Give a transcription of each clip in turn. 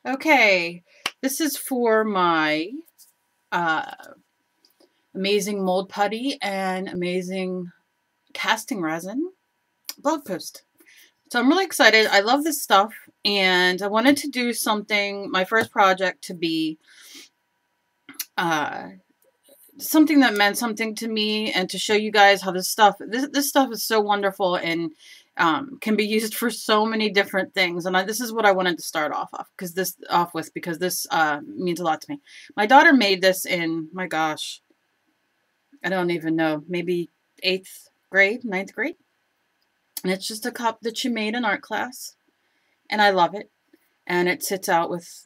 Okay, this is for my uh, Amazing Mold Putty and Amazing Casting Resin blog post. So I'm really excited. I love this stuff, and I wanted to do something, my first project, to be something that meant something to me, and to show you guys how this stuff is so wonderful and can be used for so many different things. And this is what I wanted to start off because this means a lot to me. My daughter made this in, my gosh, I don't even know, maybe 8th grade, 9th grade. And it's just a cup that she made in art class, and I love it. And it sits out with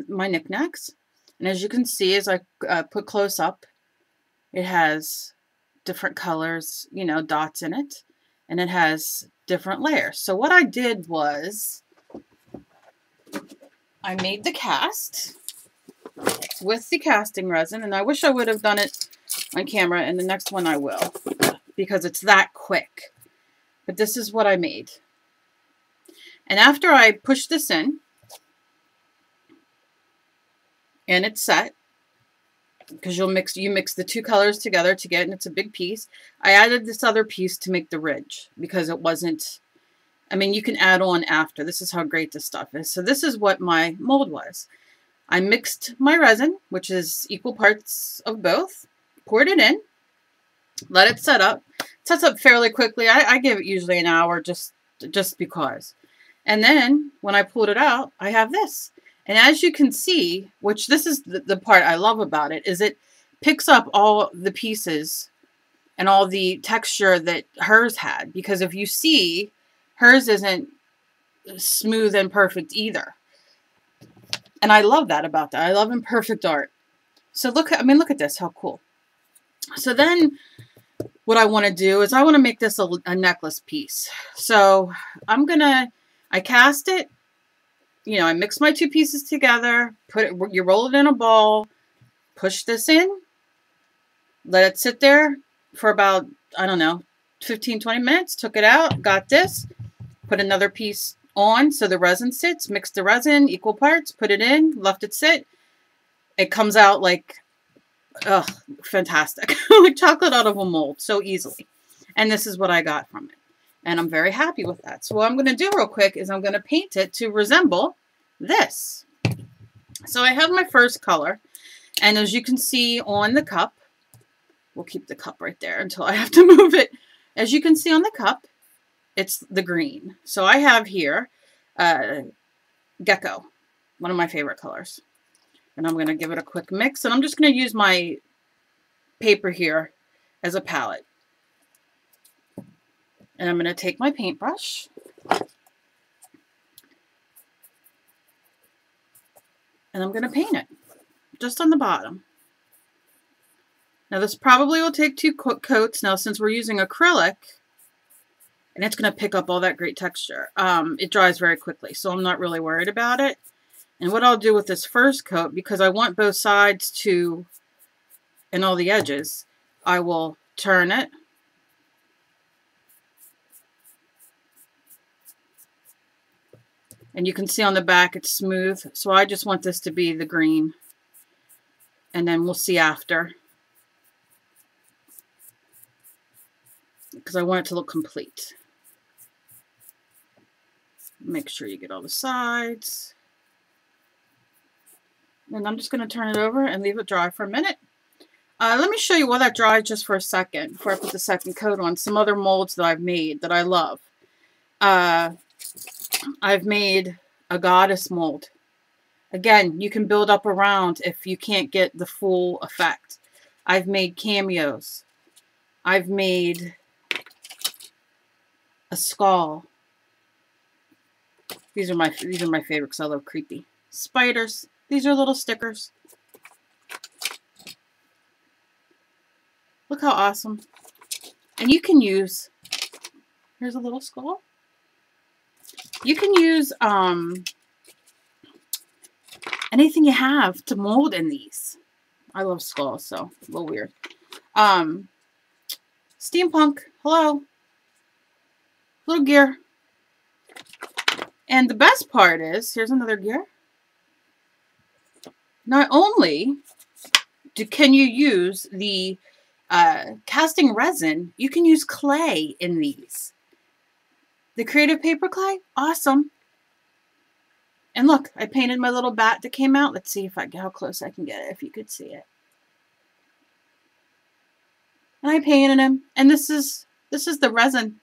my knickknacks. And as you can see, as I put close up, it has different colors, you know, dots in it, and it has different layers. So what I did was I made the cast with the casting resin, and I wish I would have done it on camera, and the next one I will, because it's that quick. But this is what I made. And after I push this in, and it's set, because you mix the two colors together to get, and it's a big piece. I added this other piece to make the ridge, because it wasn't, I mean, you can add on after. This is how great this stuff is. So this is what my mold was. I mixed my resin, which is equal parts of both, poured it in, let it set up. It sets up fairly quickly. I give it usually an hour just because. And then when I pulled it out, I have this. And as you can see, which this is the part I love about it, is it picks up all the pieces and all the texture that hers had. Because if you see, hers isn't smooth and perfect either. And I love that about that. I love imperfect art. So look at this, how cool. So then what I want to do is I want to make this a necklace piece. So I cast it. You know, I mix my two pieces together, you roll it in a ball, push this in, let it sit there for about, I don't know, 15, 20 minutes, took it out, got this, put another piece on so the resin sits, mixed the resin, equal parts, put it in, left it sit. It comes out like, ugh, fantastic. Like chocolate out of a mold, so easily. And this is what I got from it. And I'm very happy with that. So what I'm going to do real quick is I'm going to paint it to resemble this. So I have my first color. And as you can see on the cup, we'll keep the cup right there until I have to move it. As you can see on the cup, it's the green. So I have here Gecko, one of my favorite colors. And I'm going to give it a quick mix. And I'm just going to use my paper here as a palette. And I'm going to take my paintbrush and I'm going to paint it just on the bottom. Now this probably will take 2 coats. Now since we're using acrylic, and it's going to pick up all that great texture, it dries very quickly, so I'm not really worried about it. And what I'll do with this first coat, because I want both sides to, and all the edges, I will turn it. And you can see on the back it's smooth. So I just want this to be the green. And then we'll see after. Because I want it to look complete. Make sure you get all the sides. And I'm just going to turn it over and leave it dry for a minute. Let me show you while that dries just for a second before I put the second coat on. Some other molds that I've made that I love. I've made a goddess mold. Again, you can build up around if you can't get the full effect. I've made cameos. I've made a skull. These are my favorite because I love creepy. Spiders. These are little stickers. Look how awesome. And you can use, here's a little skull. You can use anything you have to mold in these. I love skulls, so a little weird. Steampunk, hello. Little gear. And the best part is, here's another gear. not only can you use the casting resin, you can use clay in these. The creative paper clay, awesome. And look, I painted my little bat that came out. Let's see if how close I can get it, if you could see it. And I painted him, and this is the resin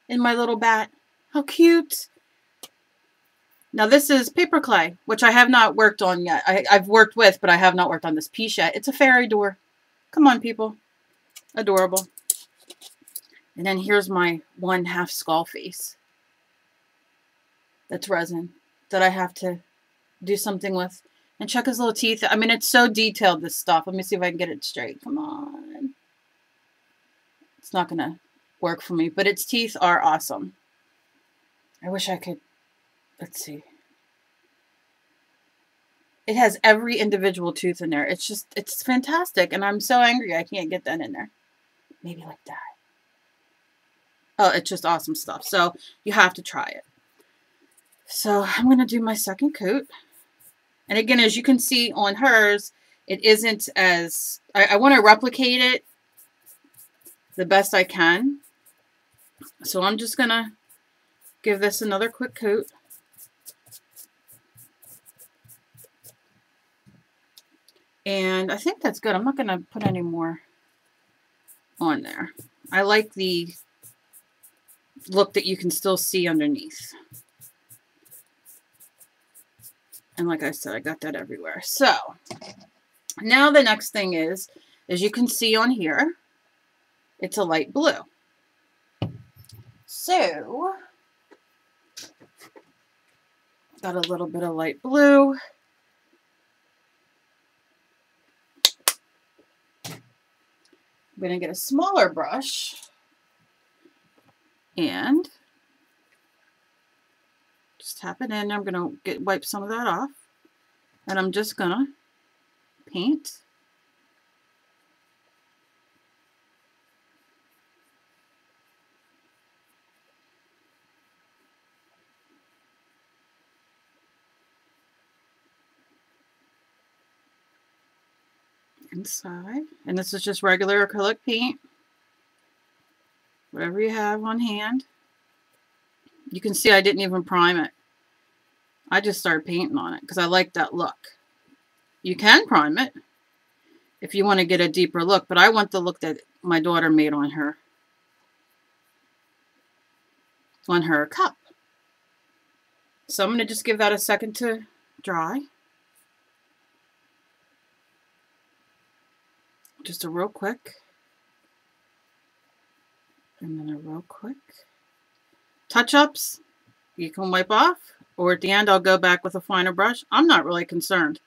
in my little bat. How cute! Now this is paper clay, which I have not worked on yet. I've worked with, but I have not worked on this piece yet. It's a fairy door. Come on, people. Adorable. And then here's my 1/2 skull face. That's resin that I have to do something with. And check his little teeth. I mean, it's so detailed, this stuff. Let me see if I can get it straight. Come on. It's not going to work for me, but its teeth are awesome. I wish I could. Let's see. It has every individual tooth in there. It's fantastic. And I'm so angry I can't get that in there. Maybe like that. Oh, it's just awesome stuff. So you have to try it. So I'm going to do my second coat. And again, as you can see on hers, it isn't as... I want to replicate it the best I can. So I'm just going to give this another quick coat. And I think that's good. I'm not going to put any more on there. I like the look that you can still see underneath. And like I said, I got that everywhere. So now the next thing is, as you can see on here, it's a light blue. So got a little bit of light blue. I'm going to get a smaller brush and just tap it in. I'm going to wipe some of that off, and I'm just going to paint. Inside, and this is just regular acrylic paint, whatever you have on hand. You can see I didn't even prime it. I just started painting on it because I like that look. You can prime it if you want to get a deeper look, but I want the look that my daughter made on her cup. So I'm going to just give that a second to dry. Just a real quick, and then a real quick. Touch-ups, you can wipe off, or at the end I'll go back with a finer brush. I'm not really concerned.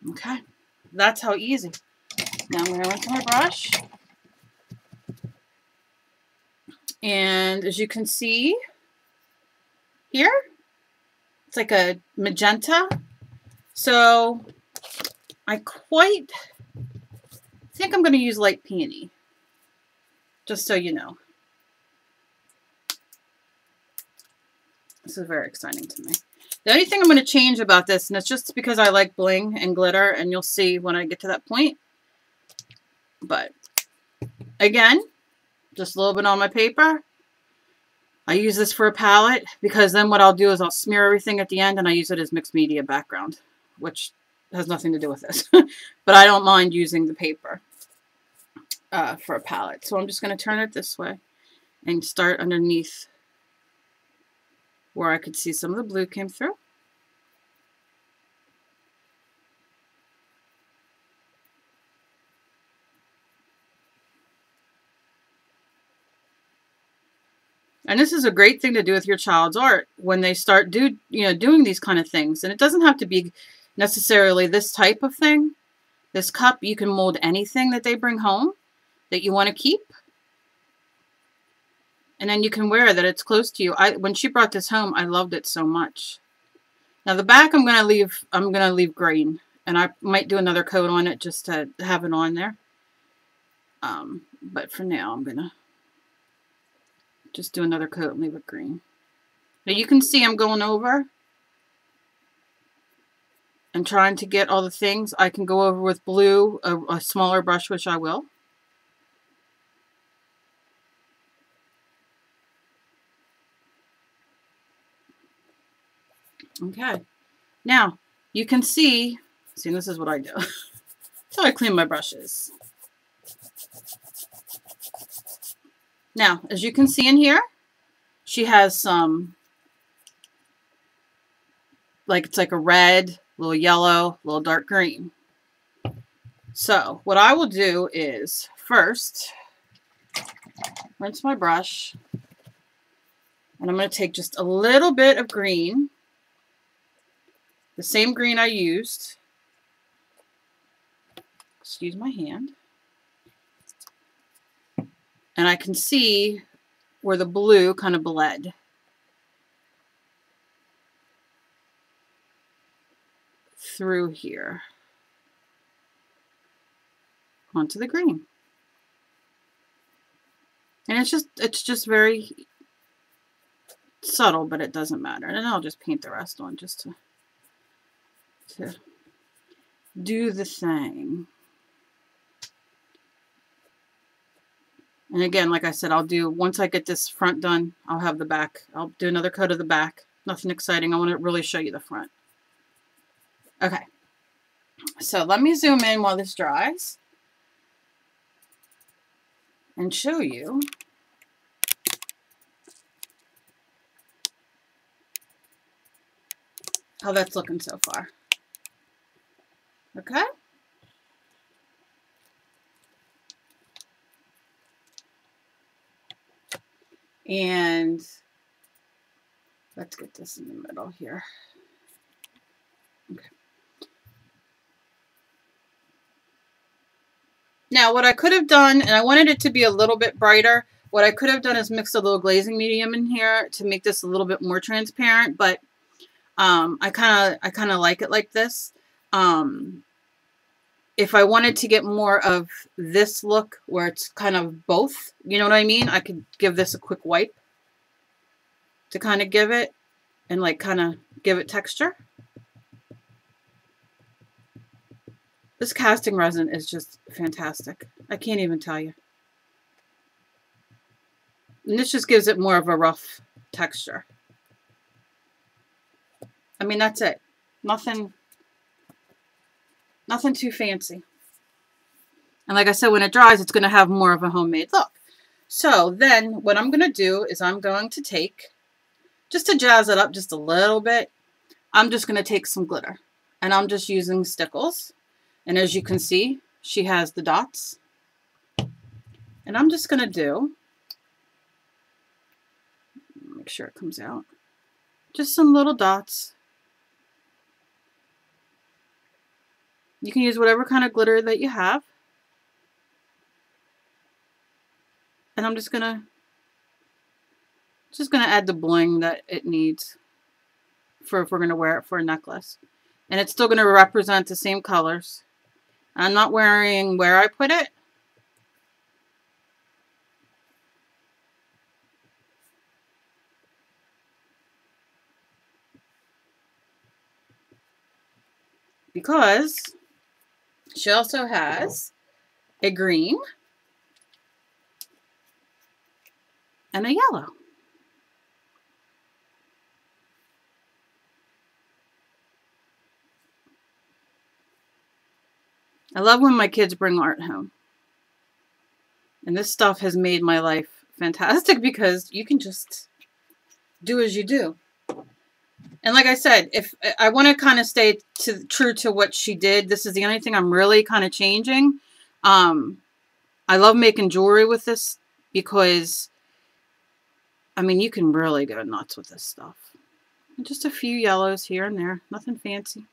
Okay, that's how easy. Now I'm going to rinse my brush. And as you can see here, it's like a magenta. So I think I'm going to use light peony, just so you know. This is very exciting to me. The only thing I'm going to change about this, and it's just because I like bling and glitter, and you'll see when I get to that point. But again, just a little bit on my paper. I use this for a palette because then what I'll do is I'll smear everything at the end and I use it as mixed media background, which has nothing to do with this. But I don't mind using the paper for a palette. So I'm just going to turn it this way and start underneath where I could see some of the blue came through. And this is a great thing to do with your child's art when they start doing these kind of things. And it doesn't have to be necessarily this type of thing. This cup, you can mold anything that they bring home that you want to keep. And then you can wear that it's close to you. When she brought this home, I loved it so much. Now the back I'm gonna leave green. And I might do another coat on it just to have it on there. But for now, I'm going to just do another coat and leave it green. Now you can see I'm going over and trying to get all the things. I can go over with blue, a smaller brush, which I will. Okay. Now, you can see this is what I do. So I clean my brushes. Now, as you can see in here, she has some, it's like a red, a little yellow, a little dark green. So what I will do is first rinse my brush, and I'm going to take just a little bit of green, the same green I used. Excuse my hand. And I can see where the blue kind of bled through here onto the green. And it's just very subtle, but it doesn't matter. And then I'll just paint the rest on just to do the thing. And again, like I said, once I get this front done, I'll have the back. I'll do another coat of the back. Nothing exciting. I want to really show you the front. Okay. So let me zoom in while this dries and show you how that's looking so far. Okay. And let's get this in the middle here. Okay. Now what I could have done, and I wanted it to be a little bit brighter, what I could have done is mix a little glazing medium in here to make this a little bit more transparent, but I kind of like it like this. If I wanted to get more of this look where it's kind of both, you know what I mean? I could give this a quick wipe to kind of give it, and kind of give it texture. This casting resin is just fantastic. I can't even tell you. And this just gives it more of a rough texture. I mean, that's it. Nothing too fancy. And like I said, when it dries, it's going to have more of a homemade look. So then what I'm going to do is I'm going to take, just to jazz it up just a little bit, I'm just going to take some glitter. And I'm just using stickles. And as you can see, she has the dots. And I'm just going to do, make sure it comes out, just some little dots. You can use whatever kind of glitter that you have. And I'm just gonna add the bling that it needs for if we're gonna wear it for a necklace. And it's still gonna represent the same colors. I'm not worrying where I put it. Because she also has a green and a yellow. I love when my kids bring art home. And this stuff has made my life fantastic because you can just do as you do. And like I said, if I want to kind of stay true to what she did, this is the only thing I'm really kind of changing. I love making jewelry with this because, I mean, you can really go nuts with this stuff. And just a few yellows here and there, nothing fancy.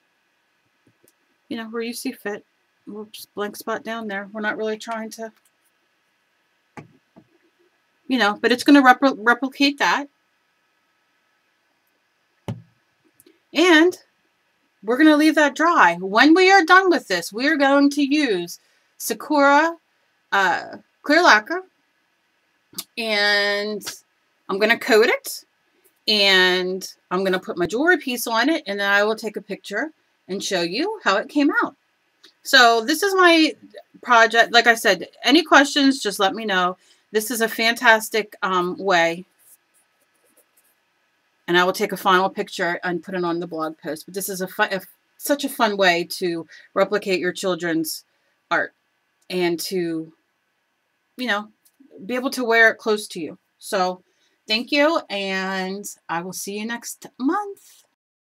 You know, where you see fit. A little blank spot down there. We're not really trying to, you know, but it's going to replicate that. And we're going to leave that dry. When we are done with this, we are going to use Sakura clear lacquer, and I'm going to coat it, and I'm going to put my jewelry piece on it, and then I will take a picture and show you how it came out. So this is my project. Like I said, any questions, just let me know. This is a fantastic way, and I will take a final picture and put it on the blog post. But this is such a fun way to replicate your children's art and to, you know, be able to wear it close to you. So thank you, and I will see you next month.